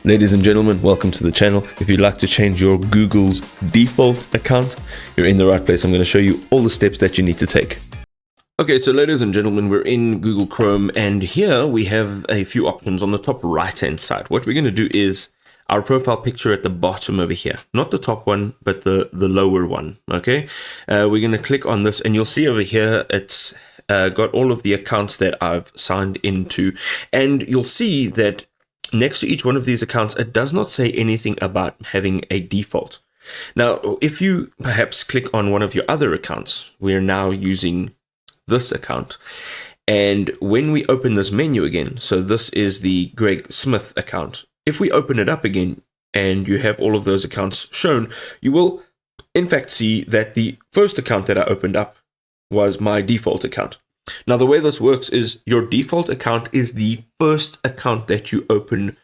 Ladies and gentlemen, welcome to the channel. If you'd like to change your Google's default account, you're in the right place. I'm going to show you all the steps that you need to take. Okay, so ladies and gentlemen, we're in Google Chrome, and here we have a few options on the top right-hand side. What we're going to do is our profile picture at the bottom over here, not the top one, but the lower one, okay? We're going to click on this, and you'll see over here, it's got all of the accounts that I've signed into, and you'll see that next to each one of these accounts, it does not say anything about having a default. Now, if you perhaps click on one of your other accounts, we're now using this account. And when we open this menu again, so this is the Greg Smith account. If we open it up again and you have all of those accounts shown, you will in fact see that the first account that I opened up was my default account. Now, the way this works is your default account is the first account that you open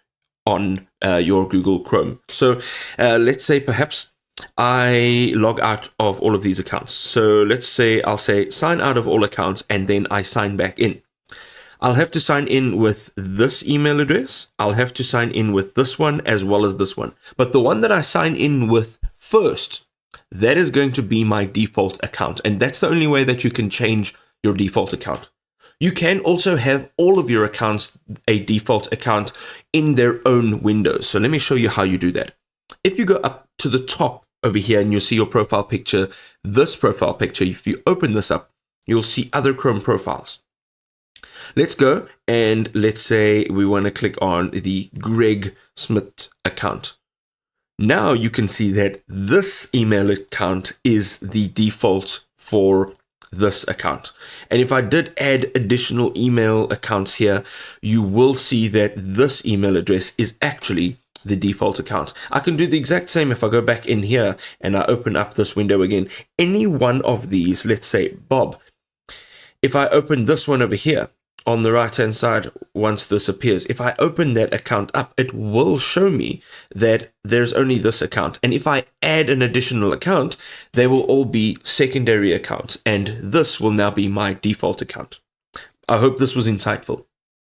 on your Google Chrome. So let's say perhaps I log out of all of these accounts. So let's say I'll say sign out of all accounts and then I sign back in. I'll have to sign in with this email address. I'll have to sign in with this one as well as this one. But the one that I sign in with first, that is going to be my default account. And that's the only way that you can change your default account. You can also have all of your accounts a default account in their own windows. So let me show you how you do that. If you go up to the top over here and you'll see your profile picture, this profile picture, if you open this up, you'll see other Chrome profiles. Let's go and let's say we want to click on the Greg Smith account. Now you can see that this email account is the default for this account. And if I did add additional email accounts here, you will see that this email address is actually the default account. I can do the exact same if I go back in here and I open up this window again. Any one of these, let's say Bob, if I open this one over here on the right hand side, once this appears, if I open that account up, it will show me that there's only this account. And if I add an additional account, they will all be secondary accounts, and this will now be my default account. I hope this was insightful.